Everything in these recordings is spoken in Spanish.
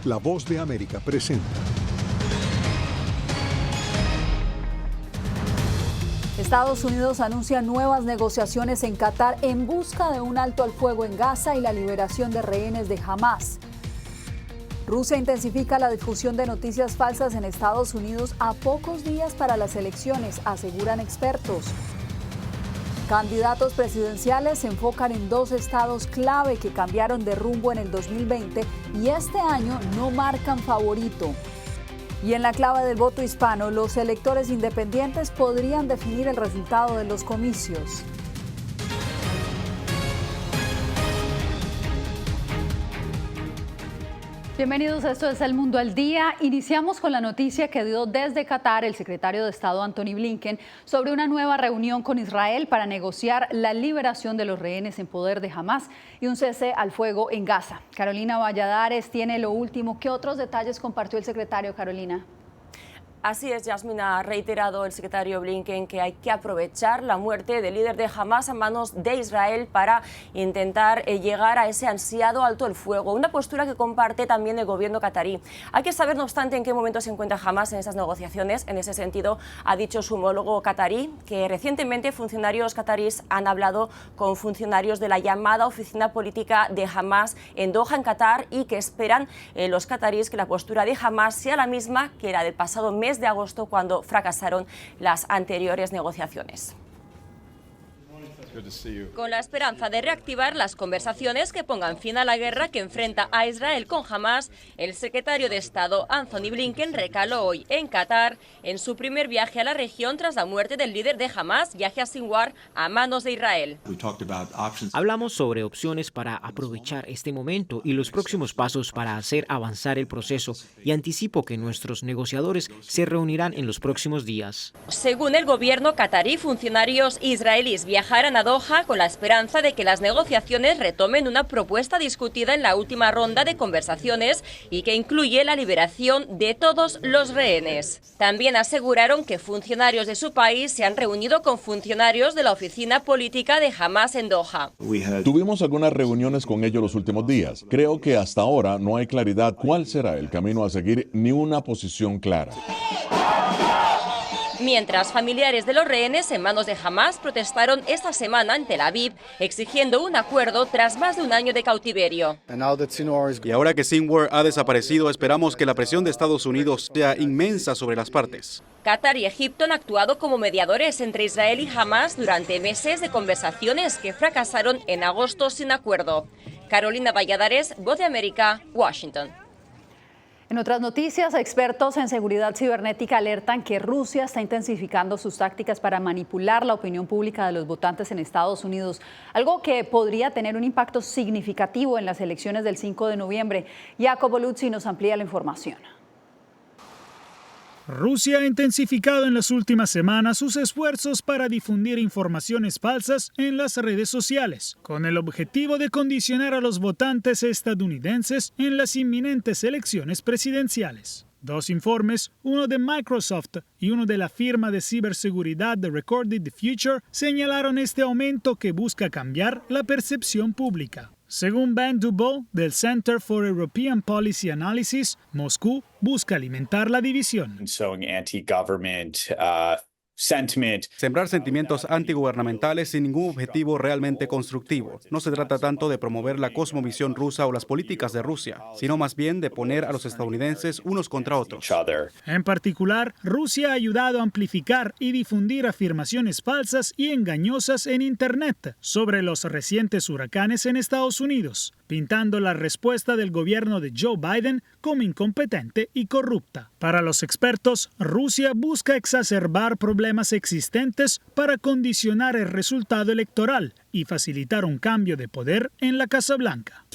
La Voz de América presenta. Estados Unidos anuncia nuevas negociaciones en Qatar en busca de un alto al fuego en Gaza y la liberación de rehenes de Hamás. Rusia intensifica la difusión de noticias falsas en Estados Unidos a pocos días para las elecciones, aseguran expertos. Candidatos presidenciales se enfocan en 2 estados clave que cambiaron de rumbo en el 2020 y este año no marcan favorito. Y en la clave del voto hispano, los electores independientes podrían definir el resultado de los comicios. Bienvenidos, esto es El Mundo al Día. Iniciamos con la noticia que dio desde Qatar el secretario de Estado Antony Blinken sobre una nueva reunión con Israel para negociar la liberación de los rehenes en poder de Hamás y un cese al fuego en Gaza. Carolina Valladares tiene lo último. ¿Qué otros detalles compartió el secretario, Carolina? Así es, Yasmin, ha reiterado el secretario Blinken que hay que aprovechar la muerte del líder de Hamás a manos de Israel para intentar llegar a ese ansiado alto el fuego, una postura que comparte también el gobierno catarí. Hay que saber, no obstante, en qué momento se encuentra Hamás en esas negociaciones. En ese sentido, ha dicho su homólogo catarí que recientemente funcionarios catarís han hablado con funcionarios de la llamada oficina política de Hamás en Doha, en Qatar, y que esperan los catarís que la postura de Hamás sea la misma que la del pasado mes de agosto, cuando fracasaron las anteriores negociaciones. Con la esperanza de reactivar las conversaciones que pongan fin a la guerra que enfrenta a Israel con Hamás, el secretario de Estado Antony Blinken recaló hoy en Qatar en su primer viaje a la región tras la muerte del líder de Hamás, Yahya Sinwar, a manos de Israel. Hablamos sobre opciones para aprovechar este momento y los próximos pasos para hacer avanzar el proceso, y anticipo que nuestros negociadores se reunirán en los próximos días. Según el gobierno catarí, funcionarios israelíes viajarán a Doha con la esperanza de que las negociaciones retomen una propuesta discutida en la última ronda de conversaciones y que incluye la liberación de todos los rehenes. También aseguraron que funcionarios de su país se han reunido con funcionarios de la oficina política de Hamás en Doha. Tuvimos algunas reuniones con ellos los últimos días. Creo que hasta ahora no hay claridad cuál será el camino a seguir ni una posición clara. Mientras familiares de los rehenes en manos de Hamás protestaron esta semana en Tel Aviv, exigiendo un acuerdo tras más de un año de cautiverio. Y ahora que Sinwar ha desaparecido, esperamos que la presión de Estados Unidos sea inmensa sobre las partes. Qatar y Egipto han actuado como mediadores entre Israel y Hamás durante meses de conversaciones que fracasaron en agosto sin acuerdo. Carolina Valladares, Voz de América, Washington. En otras noticias, expertos en seguridad cibernética alertan que Rusia está intensificando sus tácticas para manipular la opinión pública de los votantes en Estados Unidos, algo que podría tener un impacto significativo en las elecciones del 5 de noviembre. Jacopo Luzzi nos amplía la información. Rusia ha intensificado en las últimas semanas sus esfuerzos para difundir informaciones falsas en las redes sociales, con el objetivo de condicionar a los votantes estadounidenses en las inminentes elecciones presidenciales. 2 informes, uno de Microsoft y uno de la firma de ciberseguridad de Recorded the Future, señalaron este aumento que busca cambiar la percepción pública. Según Ben Dubois, del Center for European Policy Analysis, Moscú busca alimentar la división. Sembrar sentimientos antigubernamentales sin ningún objetivo realmente constructivo. No se trata tanto de promover la cosmovisión rusa o las políticas de Rusia, sino más bien de poner a los estadounidenses unos contra otros. En particular, Rusia ha ayudado a amplificar y difundir afirmaciones falsas y engañosas en Internet sobre los recientes huracanes en Estados Unidos, pintando la respuesta del gobierno de Joe Biden como incompetente y corrupta. Para los expertos, Rusia busca exacerbar problemas existentes para condicionar el resultado electoral y facilitar un cambio de poder en la Casa Blanca.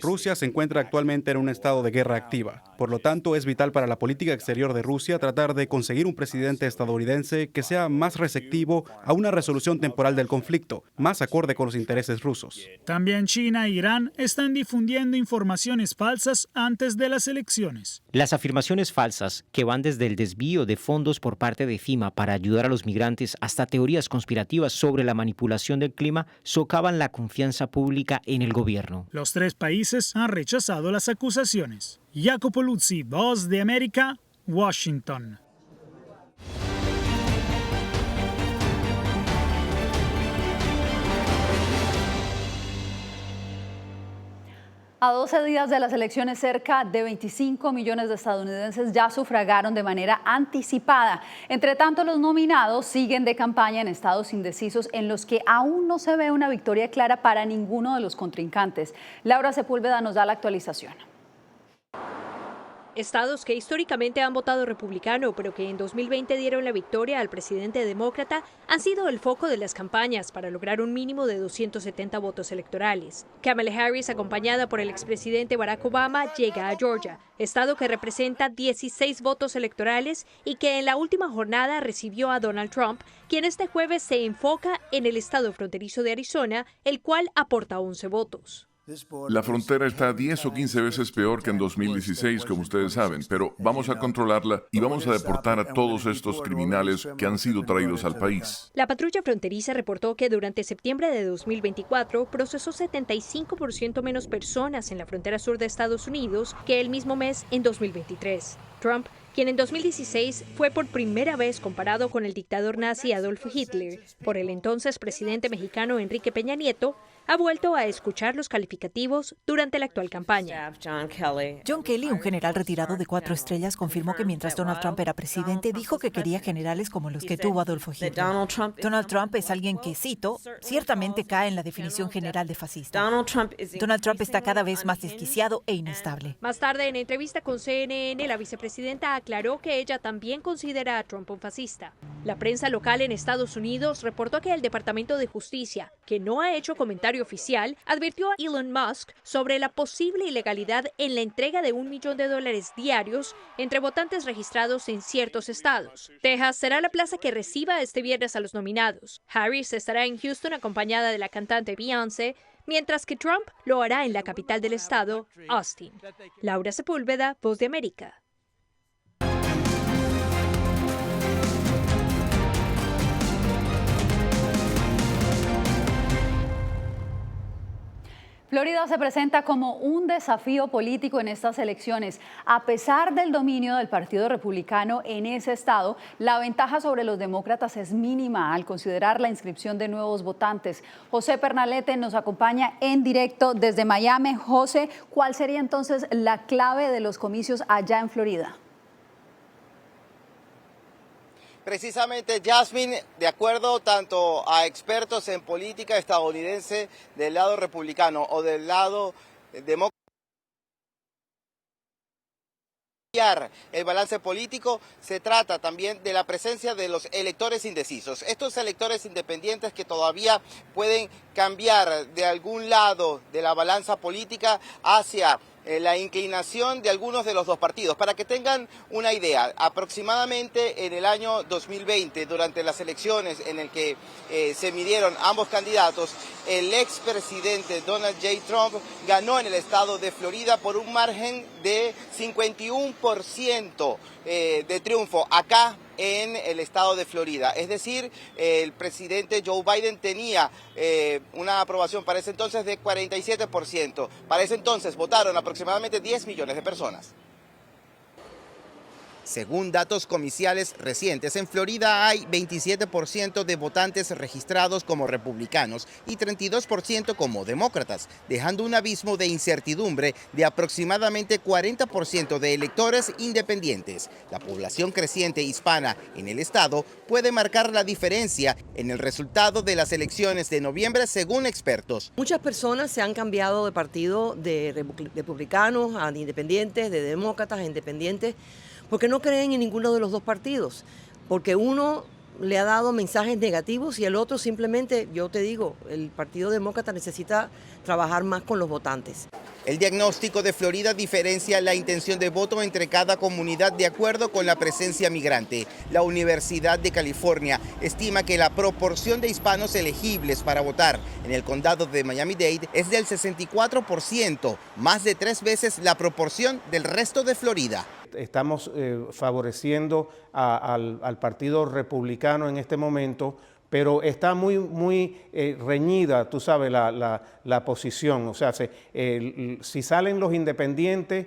Rusia se encuentra actualmente en un estado de guerra activa. Por lo tanto, es vital para la política exterior de Rusia tratar de conseguir un presidente estadounidense que sea más receptivo a una resolución temporal del conflicto, más acorde con los intereses rusos. También China e Irán están difundiendo informaciones falsas antes de las elecciones. Las afirmaciones falsas, que van desde el desvío de fondos por parte de FEMA para ayudar a los migrantes hasta teorías conspirativas sobre la manipulación del clima socavan la confianza pública en el gobierno. Los tres países han rechazado las acusaciones. Jacopo Luzzi, Voz de América, Washington. A 12 días de las elecciones, cerca de 25 millones de estadounidenses ya sufragaron de manera anticipada. Entre tanto, los nominados siguen de campaña en estados indecisos en los que aún no se ve una victoria clara para ninguno de los contrincantes. Laura Sepúlveda nos da la actualización. Estados que históricamente han votado republicano, pero que en 2020 dieron la victoria al presidente demócrata, han sido el foco de las campañas para lograr un mínimo de 270 votos electorales. Kamala Harris, acompañada por el expresidente Barack Obama, llega a Georgia, estado que representa 16 votos electorales y que en la última jornada recibió a Donald Trump, quien este jueves se enfoca en el estado fronterizo de Arizona, el cual aporta 11 votos. La frontera está 10 o 15 veces peor que en 2016, como ustedes saben, pero vamos a controlarla y vamos a deportar a todos estos criminales que han sido traídos al país. La patrulla fronteriza reportó que durante septiembre de 2024 procesó 75% menos personas en la frontera sur de Estados Unidos que el mismo mes en 2023. Trump, quien en 2016 fue por primera vez comparado con el dictador nazi Adolf Hitler por el entonces presidente mexicano Enrique Peña Nieto, ha vuelto a escuchar los calificativos durante la actual campaña. John Kelly, un general retirado de 4 estrellas, confirmó que mientras Donald Trump era presidente, dijo que quería generales como los que tuvo Adolfo Hitler. Donald Trump es alguien que, cito, ciertamente cae en la definición general de fascista. Donald Trump está cada vez más desquiciado e inestable. Más tarde, en entrevista con CNN, la vicepresidenta aclaró que ella también considera a Trump un fascista. La prensa local en Estados Unidos reportó que el Departamento de Justicia, que no ha hecho comentario oficial, advirtió a Elon Musk sobre la posible ilegalidad en la entrega de $1 millón diarios entre votantes registrados en ciertos estados. Texas será la plaza que reciba este viernes a los nominados. Harris estará en Houston acompañada de la cantante Beyoncé, mientras que Trump lo hará en la capital del estado, Austin. Laura Sepúlveda, Voz de América. Florida se presenta como un desafío político en estas elecciones. A pesar del dominio del Partido Republicano en ese estado, la ventaja sobre los demócratas es mínima al considerar la inscripción de nuevos votantes. José Pernalete nos acompaña en directo desde Miami. José, ¿cuál sería entonces la clave de los comicios allá en Florida? Precisamente, Jasmine, de acuerdo tanto a expertos en política estadounidense del lado republicano o del lado demócrata, el balance político, se trata también de la presencia de los electores indecisos. Estos electores independientes que todavía pueden cambiar de algún lado de la balanza política hacia la inclinación de algunos de los dos partidos. Para que tengan una idea, aproximadamente en el año 2020, durante las elecciones en el que se midieron ambos candidatos, el expresidente Donald J. Trump ganó en el estado de Florida por un margen de 51% de triunfo acá en el estado de Florida. Es decir, el presidente Joe Biden tenía una aprobación para ese entonces de 47%. Para ese entonces votaron aproximadamente 10 millones de personas. Según datos comiciales recientes, en Florida hay 27% de votantes registrados como republicanos y 32% como demócratas, dejando un abismo de incertidumbre de aproximadamente 40% de electores independientes. La población creciente hispana en el estado puede marcar la diferencia en el resultado de las elecciones de noviembre, según expertos. Muchas personas se han cambiado de partido de republicanos a independientes, de demócratas a independientes, porque no creen en ninguno de los dos partidos, porque uno le ha dado mensajes negativos y el otro simplemente, yo te digo, el Partido Demócrata necesita trabajar más con los votantes. El diagnóstico de Florida diferencia la intención de voto entre cada comunidad de acuerdo con la presencia migrante. La Universidad de California estima que la proporción de hispanos elegibles para votar en el condado de Miami-Dade es del 64%, más de 3 veces la proporción del resto de Florida. Estamos favoreciendo al Partido Republicano en este momento, pero está muy reñida, tú sabes, la posición. O sea, si salen los independientes,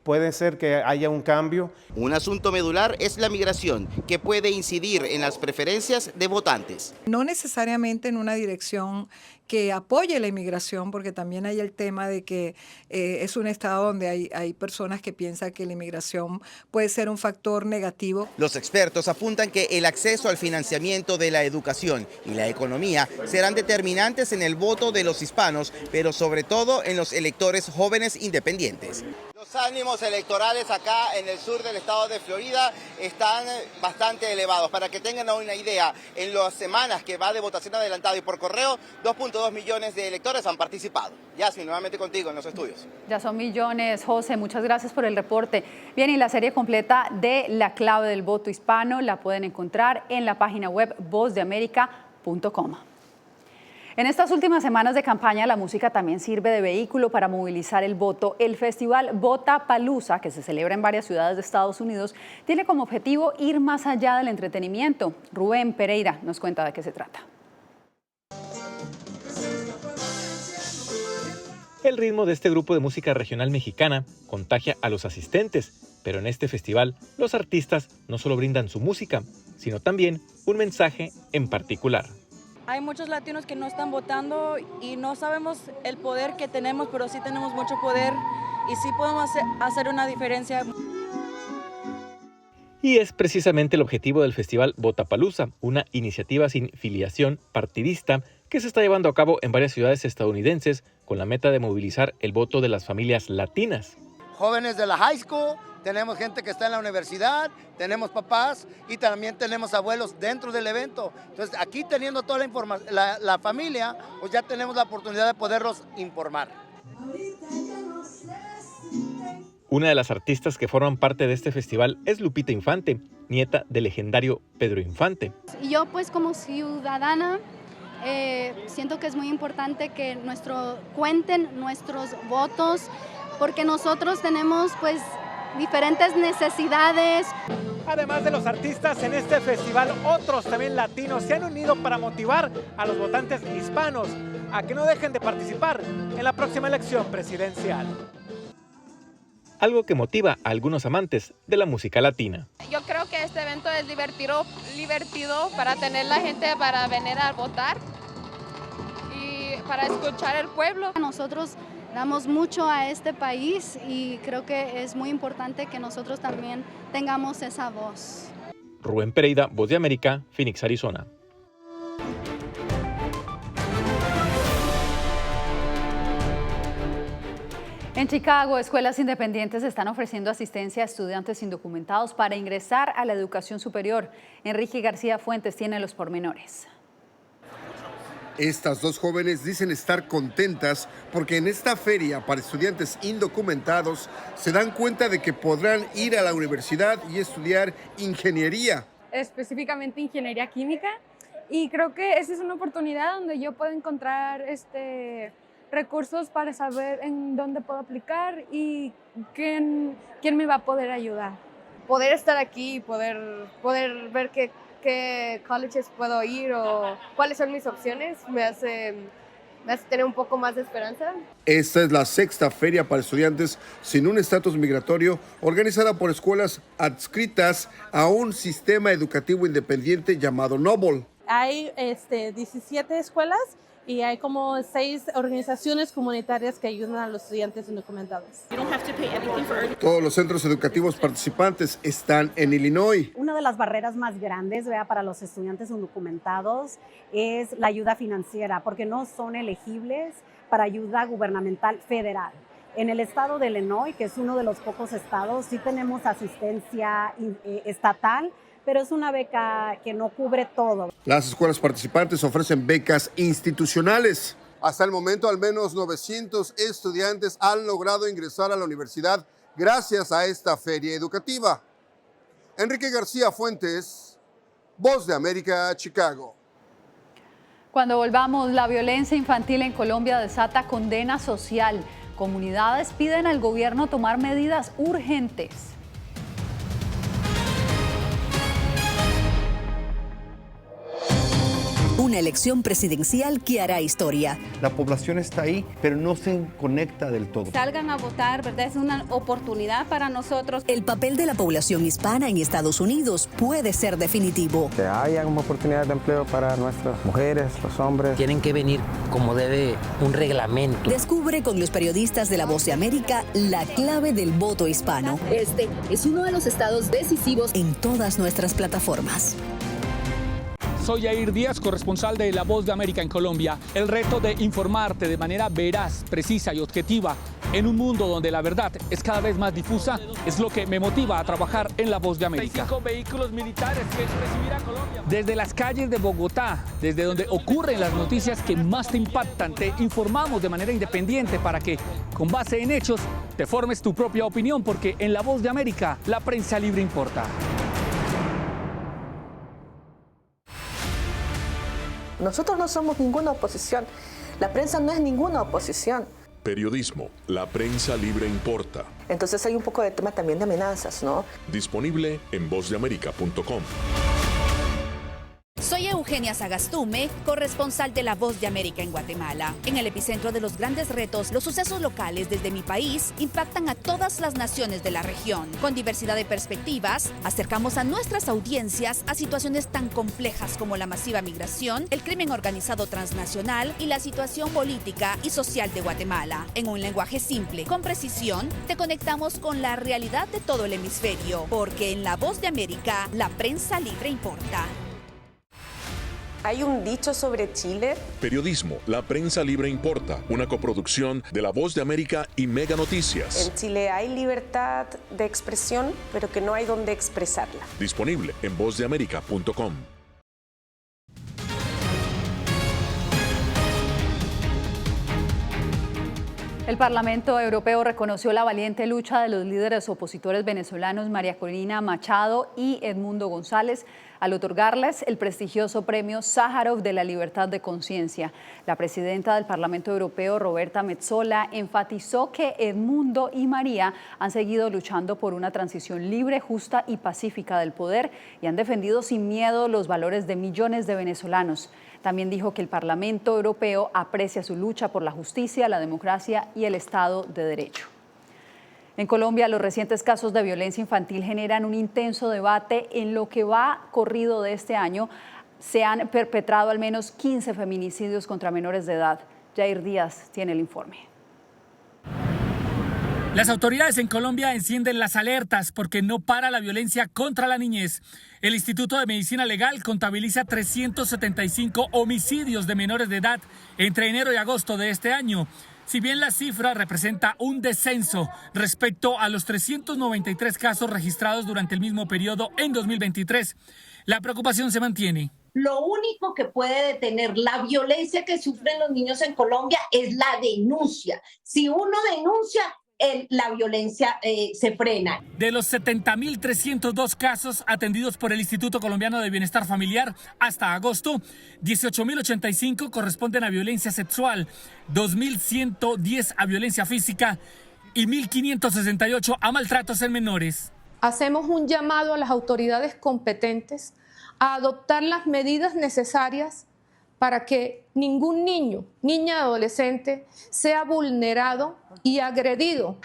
puede ser que haya un cambio. Un asunto medular es la migración, que puede incidir en las preferencias de votantes. No necesariamente en una dirección que apoye la inmigración, porque también hay el tema de que es un estado donde hay personas que piensan que la inmigración puede ser un factor negativo. Los expertos apuntan que el acceso al financiamiento de la educación y la economía serán determinantes en el voto de los hispanos, pero sobre todo en los electores jóvenes independientes. Los ánimos electorales acá en el sur del estado de Florida están bastante elevados. Para que tengan una idea, en las semanas que va de votación adelantada y por correo, 2.2 millones de electores han participado. Yasmin, nuevamente contigo en los estudios. Ya son millones, José, muchas gracias por el reporte. Bien, y la serie completa de La clave del voto hispano la pueden encontrar en la página web vozdeamerica.com. En estas últimas semanas de campaña, la música también sirve de vehículo para movilizar el voto. El festival Votapalooza, que se celebra en varias ciudades de Estados Unidos, tiene como objetivo ir más allá del entretenimiento. Rubén Pereira nos cuenta de qué se trata. El ritmo de este grupo de música regional mexicana contagia a los asistentes, pero en este festival los artistas no solo brindan su música, sino también un mensaje en particular. Hay muchos latinos que no están votando y no sabemos el poder que tenemos, pero sí tenemos mucho poder y sí podemos hacer una diferencia. Y es precisamente el objetivo del festival Votapalooza, una iniciativa sin filiación partidista que se está llevando a cabo en varias ciudades estadounidenses con la meta de movilizar el voto de las familias latinas. Jóvenes de la high school, tenemos gente que está en la universidad, tenemos papás y también tenemos abuelos dentro del evento. Entonces, aquí teniendo toda la información, la familia, pues ya tenemos la oportunidad de poderlos informar. Una de las artistas que forman parte de este festival es Lupita Infante, nieta del legendario Pedro Infante. Yo pues como ciudadana siento que es muy importante que cuenten nuestros votos, porque nosotros tenemos pues diferentes necesidades. Además de los artistas en este festival, otros también latinos se han unido para motivar a los votantes hispanos a que no dejen de participar en la próxima elección presidencial. Algo que motiva a algunos amantes de la música latina. Yo creo que este evento es divertido para tener la gente para venir a votar y para escuchar al pueblo. Nosotros damos mucho a este país y creo que es muy importante que nosotros también tengamos esa voz. Rubén Pereira, Voz de América, Phoenix, Arizona. En Chicago, escuelas independientes están ofreciendo asistencia a estudiantes indocumentados para ingresar a la educación superior. Enrique García Fuentes tiene los pormenores. Estas dos jóvenes dicen estar contentas porque en esta feria para estudiantes indocumentados se dan cuenta de que podrán ir a la universidad y estudiar ingeniería. Específicamente ingeniería química, y creo que esa es una oportunidad donde yo puedo encontrar recursos para saber en dónde puedo aplicar y quién me va a poder ayudar. Poder estar aquí y poder ver qué colleges puedo ir o cuáles son mis opciones me hace tener un poco más de esperanza. Esta es la sexta feria para estudiantes sin un estatus migratorio organizada por escuelas adscritas a un sistema educativo independiente llamado Noble. Hay 17 escuelas y hay como 6 organizaciones comunitarias que ayudan a los estudiantes indocumentados. Todos los centros educativos participantes están en Illinois. Una de las barreras más grandes para los estudiantes indocumentados es la ayuda financiera, porque no son elegibles para ayuda gubernamental federal. En el estado de Illinois, que es uno de los pocos estados, sí tenemos asistencia estatal, pero es una beca que no cubre todo. Las escuelas participantes ofrecen becas institucionales. Hasta el momento, al menos 900 estudiantes han logrado ingresar a la universidad gracias a esta feria educativa. Enrique García Fuentes, Voz de América, Chicago. Cuando volvamos, la violencia infantil en Colombia desata condena social. Comunidades piden al gobierno tomar medidas urgentes. Una elección presidencial que hará historia. La población está ahí, pero no se conecta del todo. Salgan a votar, ¿verdad? Es una oportunidad para nosotros. El papel de la población hispana en Estados Unidos puede ser definitivo. Que haya una oportunidad de empleo para nuestras mujeres, los hombres. Tienen que venir como debe un reglamento. Descubre con los periodistas de La Voz de América la clave del voto hispano. Este es uno de los estados decisivos en todas nuestras plataformas. Soy Jair Díaz, corresponsal de La Voz de América en Colombia. El reto de informarte de manera veraz, precisa y objetiva en un mundo donde la verdad es cada vez más difusa es lo que me motiva a trabajar en La Voz de América. 5 vehículos militares que recibirá Colombia. Desde las calles de Bogotá, desde donde ocurren las noticias que más te impactan, te informamos de manera independiente para que, con base en hechos, te formes tu propia opinión, porque en La Voz de América la prensa libre importa. Nosotros no somos ninguna oposición. La prensa no es ninguna oposición. Periodismo, la prensa libre importa. Entonces hay un poco de tema también de amenazas, ¿no? Disponible en vozdeamerica.com. Soy Eugenia Sagastume, corresponsal de La Voz de América en Guatemala. En el epicentro de los grandes retos, los sucesos locales desde mi país impactan a todas las naciones de la región. Con diversidad de perspectivas, acercamos a nuestras audiencias a situaciones tan complejas como la masiva migración, el crimen organizado transnacional y la situación política y social de Guatemala. En un lenguaje simple, con precisión, te conectamos con la realidad de todo el hemisferio, porque en La Voz de América, la prensa libre importa. Hay un dicho sobre Chile. Periodismo, la prensa libre importa. Una coproducción de La Voz de América y Mega Noticias. En Chile hay libertad de expresión, pero que no hay donde expresarla. Disponible en vozdeamerica.com. El Parlamento Europeo reconoció la valiente lucha de los líderes opositores venezolanos María Corina Machado y Edmundo González al otorgarles el prestigioso premio Sájarov de la libertad de conciencia. La presidenta del Parlamento Europeo, Roberta Metsola, enfatizó que Edmundo y María han seguido luchando por una transición libre, justa y pacífica del poder y han defendido sin miedo los valores de millones de venezolanos. También dijo que el Parlamento Europeo aprecia su lucha por la justicia, la democracia y el Estado de Derecho. En Colombia, los recientes casos de violencia infantil generan un intenso debate. En lo que va corrido de este año, se han perpetrado al menos 15 feminicidios contra menores de edad. Jair Díaz tiene el informe. Las autoridades en Colombia encienden las alertas porque no para la violencia contra la niñez. El Instituto de Medicina Legal contabiliza 375 homicidios de menores de edad entre enero y agosto de este año. Si bien la cifra representa un descenso respecto a los 393 casos registrados durante el mismo periodo en 2023, la preocupación se mantiene. Lo único que puede detener la violencia que sufren los niños en Colombia es la denuncia. Si uno denuncia, la violencia se frena. De los 70.302 casos atendidos por el Instituto Colombiano de Bienestar Familiar hasta agosto, 18.085 corresponden a violencia sexual, 2.110 a violencia física y 1.568 a maltratos en menores. Hacemos un llamado a las autoridades competentes a adoptar las medidas necesarias para que ningún niño, niña, adolescente sea vulnerado y agredido.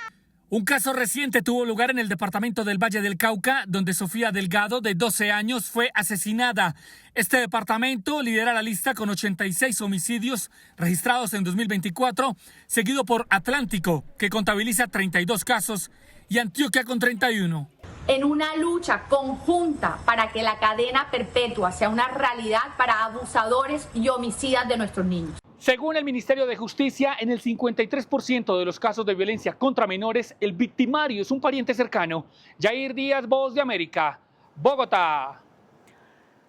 Un caso reciente tuvo lugar en el departamento del Valle del Cauca, donde Sofía Delgado, de 12 años, fue asesinada. Este departamento lidera la lista con 86 homicidios registrados en 2024, seguido por Atlántico, que contabiliza 32 casos, y Antioquia con 31. En una lucha conjunta para que la cadena perpetua sea una realidad para abusadores y homicidas de nuestros niños. Según el Ministerio de Justicia, en el 53% de los casos de violencia contra menores, el victimario es un pariente cercano. Jair Díaz, Voz de América, Bogotá.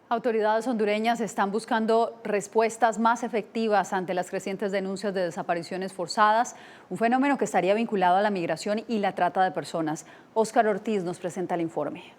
Autoridades hondureñas están buscando respuestas más efectivas ante las crecientes denuncias de desapariciones forzadas, un fenómeno que estaría vinculado a la migración y la trata de personas. Óscar Ortiz nos presenta el informe.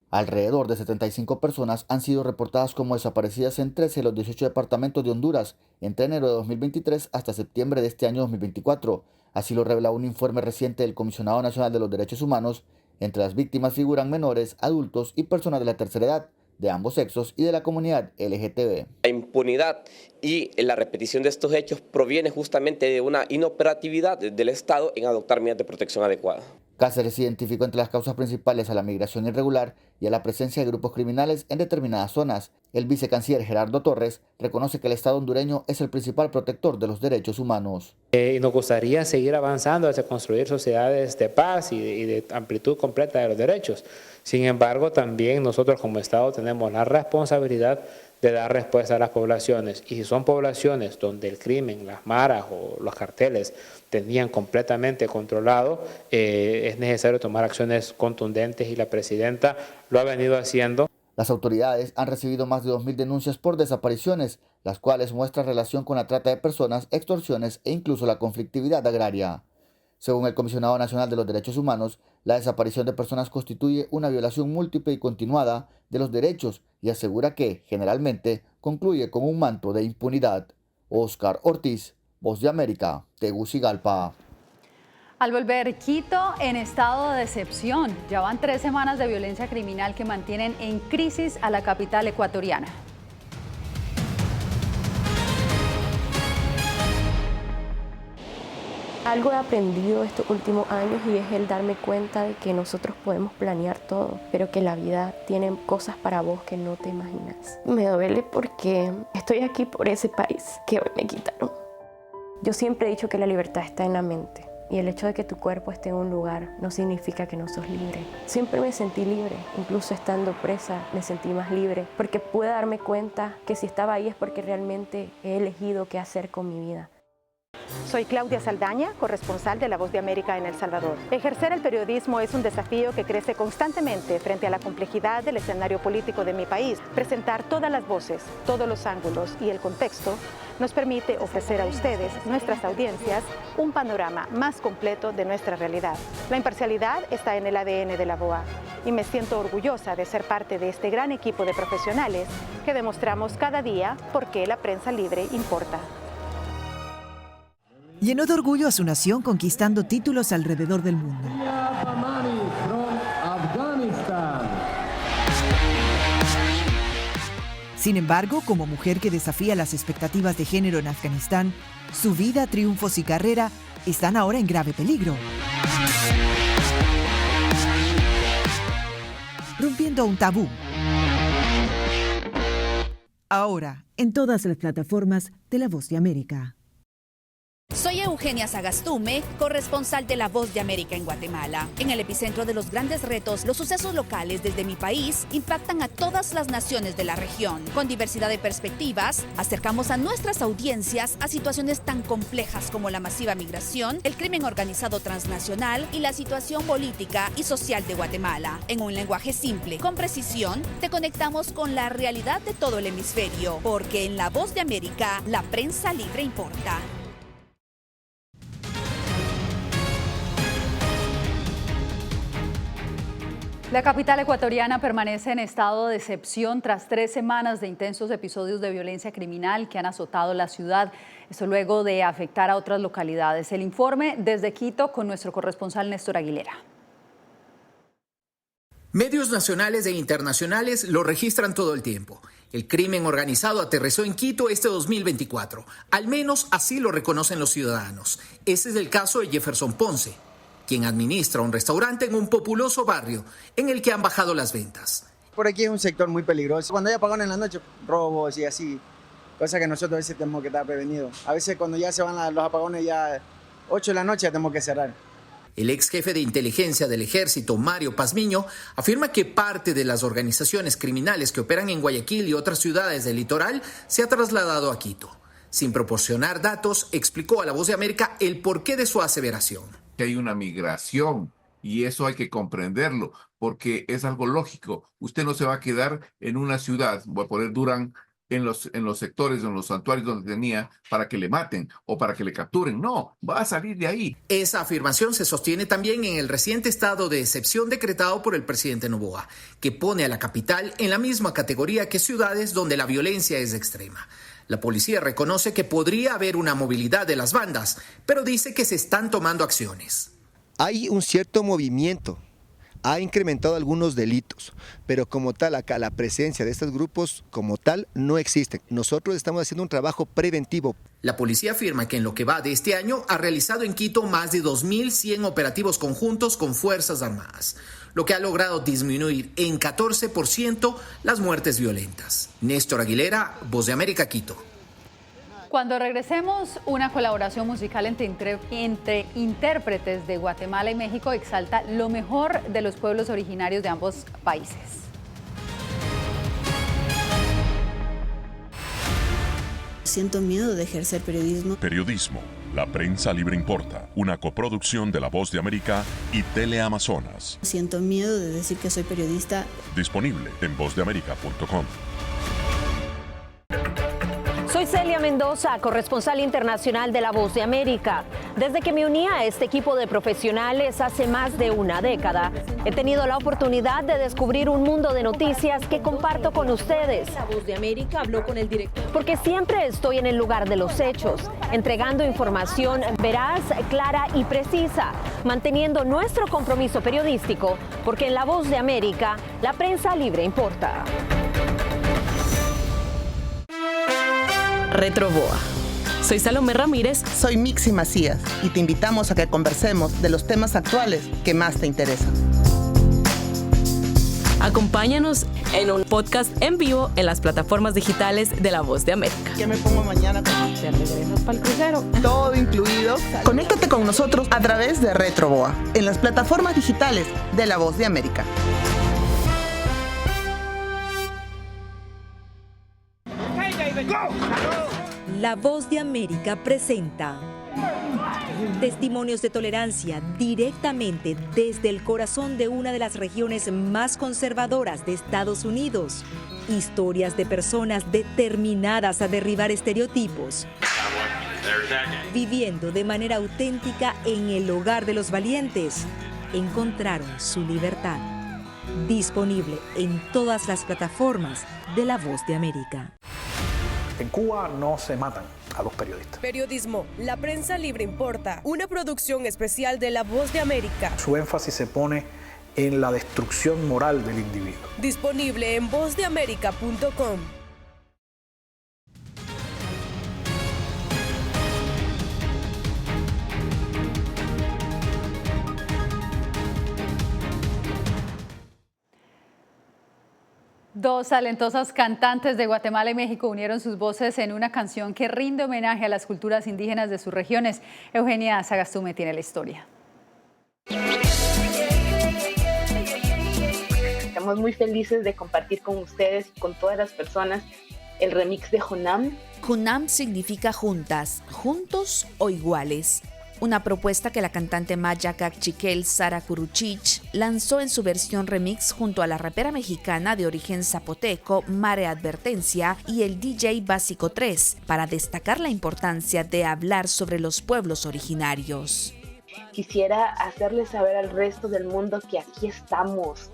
Alrededor de 75 personas han sido reportadas como desaparecidas en 13 de los 18 departamentos de Honduras entre enero de 2023 hasta septiembre de este año 2024. Así lo revela un informe reciente del Comisionado Nacional de los Derechos Humanos. Entre las víctimas figuran menores, adultos y personas de la tercera edad, de ambos sexos y de la comunidad LGTB. La impunidad y la repetición de estos hechos proviene justamente de una inoperatividad del Estado en adoptar medidas de protección adecuadas. Cáceres identificó entre las causas principales a la migración irregular y a la presencia de grupos criminales en determinadas zonas. El vicecanciller Gerardo Torres reconoce que el Estado hondureño es el principal protector de los derechos humanos. Nos gustaría seguir avanzando hacia construir sociedades de paz y de amplitud completa de los derechos. Sin embargo, también nosotros como Estado tenemos la responsabilidad de dar respuesta a las poblaciones. Y si son poblaciones donde el crimen, las maras o los carteles tenían completamente controlado, es necesario tomar acciones contundentes y la presidenta lo ha venido haciendo. Las autoridades han recibido más de 2.000 denuncias por desapariciones, las cuales muestran relación con la trata de personas, extorsiones e incluso la conflictividad agraria. Según el Comisionado Nacional de los Derechos Humanos, la desaparición de personas constituye una violación múltiple y continuada de los derechos y asegura que, generalmente, concluye con un manto de impunidad. Oscar Ortiz, Voz de América, Tegucigalpa. Al volver, Quito en estado de decepción. Ya van 3 semanas de violencia criminal que mantienen en crisis a la capital ecuatoriana. Algo he aprendido estos últimos años y es el darme cuenta de que nosotros podemos planear todo, pero que la vida tiene cosas para vos que no te imaginas. Me duele porque estoy aquí por ese país que hoy me quitaron. Yo siempre he dicho que la libertad está en la mente y el hecho de que tu cuerpo esté en un lugar no significa que no sos libre. Siempre me sentí libre, incluso estando presa me sentí más libre porque pude darme cuenta que si estaba ahí es porque realmente he elegido qué hacer con mi vida. Soy Claudia Saldaña, corresponsal de La Voz de América en El Salvador. Ejercer el periodismo es un desafío que crece constantemente frente a la complejidad del escenario político de mi país. Presentar todas las voces, todos los ángulos y el contexto nos permite ofrecer a ustedes, nuestras audiencias, un panorama más completo de nuestra realidad. La imparcialidad está en el ADN de la VOA y me siento orgullosa de ser parte de este gran equipo de profesionales que demostramos cada día por qué la prensa libre importa. Llenó de orgullo a su nación conquistando títulos alrededor del mundo. Sin embargo, como mujer que desafía las expectativas de género en Afganistán, su vida, triunfos y carrera están ahora en grave peligro. Rompiendo un tabú. Ahora, en todas las plataformas de La Voz de América. Soy Eugenia Sagastume, corresponsal de La Voz de América en Guatemala. En el epicentro de los grandes retos, los sucesos locales desde mi país impactan a todas las naciones de la región. Con diversidad de perspectivas, acercamos a nuestras audiencias a situaciones tan complejas como la masiva migración, el crimen organizado transnacional y la situación política y social de Guatemala. En un lenguaje simple, con precisión, te conectamos con la realidad de todo el hemisferio, porque en La Voz de América, la prensa libre importa. La capital ecuatoriana permanece en estado de excepción tras 3 semanas de intensos episodios de violencia criminal que han azotado la ciudad. Esto luego de afectar a otras localidades. El informe desde Quito con nuestro corresponsal Néstor Aguilera. Medios nacionales e internacionales lo registran todo el tiempo. El crimen organizado aterrizó en Quito este 2024. Al menos así lo reconocen los ciudadanos. Ese es el caso de Jefferson Ponce, quien administra un restaurante en un populoso barrio en el que han bajado las ventas. Por aquí es un sector muy peligroso. Cuando hay apagones en la noche, robos y así, cosa que nosotros a veces tenemos que estar prevenidos. A veces cuando ya se van los apagones, ya 8 de la noche ya tenemos que cerrar. El ex jefe de inteligencia del ejército, Mario Pazmiño, afirma que parte de las organizaciones criminales que operan en Guayaquil y otras ciudades del litoral se ha trasladado a Quito. Sin proporcionar datos, explicó a La Voz de América el porqué de su aseveración. Que hay una migración y eso hay que comprenderlo porque es algo lógico. Usted no se va a quedar en una ciudad, voy a poner Durán, en los sectores, en los santuarios donde tenía para que le maten o para que le capturen. No, va a salir de ahí. Esa afirmación se sostiene también en el reciente estado de excepción decretado por el presidente Noboa, que pone a la capital en la misma categoría que ciudades donde la violencia es extrema. La policía reconoce que podría haber una movilidad de las bandas, pero dice que se están tomando acciones. Hay un cierto movimiento. ha incrementado algunos delitos, pero como tal acá la presencia de estos grupos como tal no existe. Nosotros estamos haciendo un trabajo preventivo. La policía afirma que en lo que va de este año ha realizado en Quito más de 2.100 operativos conjuntos con Fuerzas Armadas, lo que ha logrado disminuir en 14% las muertes violentas. Néstor Aguilera, Voz de América, Quito. Cuando regresemos, una colaboración musical entre intérpretes de Guatemala y México exalta lo mejor de los pueblos originarios de ambos países. Siento miedo de ejercer periodismo. Periodismo. La prensa libre importa. Una coproducción de La Voz de América y Teleamazonas. Siento miedo de decir que soy periodista. Disponible en vozdeamerica.com. Soy Celia Mendoza, corresponsal internacional de La Voz de América. Desde que me uní a este equipo de profesionales hace más de una década, he tenido la oportunidad de descubrir un mundo de noticias que comparto con ustedes. La Voz de América habló con el director. Porque siempre estoy en el lugar de los hechos, entregando información veraz, clara y precisa, manteniendo nuestro compromiso periodístico, porque en La Voz de América, la prensa libre importa. Retroboa. Soy Salomé Ramírez. Soy Mixi Macías y te invitamos a que conversemos de los temas actuales que más te interesan. Acompáñanos en un podcast en vivo en las plataformas digitales de La Voz de América. ¿Qué me pongo mañana? ¿Te regresas para el crucero? Todo incluido. Conéctate con nosotros a través de Retroboa en las plataformas digitales de La Voz de América. La Voz de América presenta testimonios de tolerancia directamente desde el corazón de una de las regiones más conservadoras de Estados Unidos. Historias de personas determinadas a derribar estereotipos, viviendo de manera auténtica en el hogar de los valientes. Encontraron su libertad. Disponible en todas las plataformas de La Voz de América. En Cuba no se matan a los periodistas. Periodismo, la prensa libre importa. Una producción especial de La Voz de América. Su énfasis se pone en la destrucción moral del individuo. Disponible en vozdeamerica.com. Dos talentosas cantantes de Guatemala y México unieron sus voces en una canción que rinde homenaje a las culturas indígenas de sus regiones. Eugenia Sagastume tiene la historia. Estamos muy felices de compartir con ustedes y con todas las personas el remix de Junam. Junam significa juntas, juntos o iguales. Una propuesta que la cantante maya cachiquel Sara Curuchich lanzó en su versión remix junto a la rapera mexicana de origen zapoteco Mare Advertencia y el DJ Básico 3 para destacar la importancia de hablar sobre los pueblos originarios. Quisiera hacerles saber al resto del mundo que aquí estamos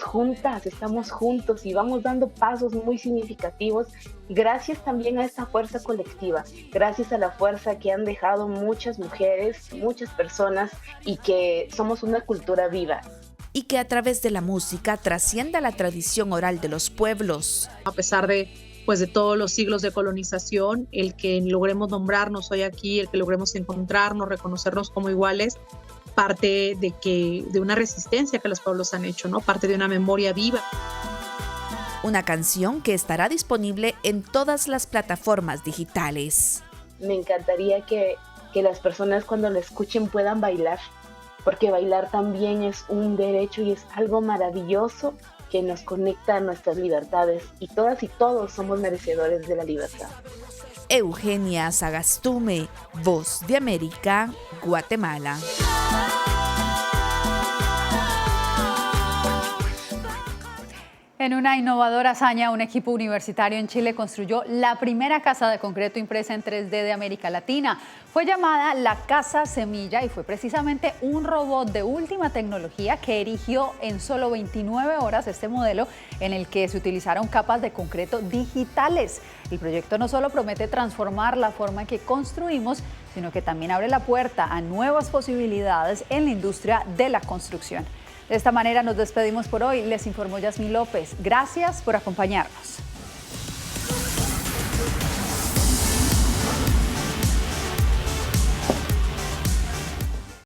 juntas, estamos juntos y vamos dando pasos muy significativos gracias también a esta fuerza colectiva, gracias a la fuerza que han dejado muchas mujeres, muchas personas y que somos una cultura viva. Y que a través de la música trascienda la tradición oral de los pueblos. A pesar de todos los siglos de colonización, el que logremos nombrarnos hoy aquí, el que logremos encontrarnos, reconocernos como iguales, parte de una resistencia que los pueblos han hecho, ¿no? Parte de una memoria viva. Una canción que estará disponible en todas las plataformas digitales. Me encantaría que las personas cuando la escuchen puedan bailar, porque bailar también es un derecho y es algo maravilloso que nos conecta a nuestras libertades y todas y todos somos merecedores de la libertad. Eugenia Sagastume, Voz de América, Guatemala. En una innovadora hazaña, un equipo universitario en Chile construyó la primera casa de concreto impresa en 3D de América Latina. Fue llamada la Casa Semilla y fue precisamente un robot de última tecnología que erigió en solo 29 horas este modelo en el que se utilizaron capas de concreto digitales. El proyecto no solo promete transformar la forma en que construimos, sino que también abre la puerta a nuevas posibilidades en la industria de la construcción. De esta manera nos despedimos por hoy. Les informó Yasmín López. Gracias por acompañarnos.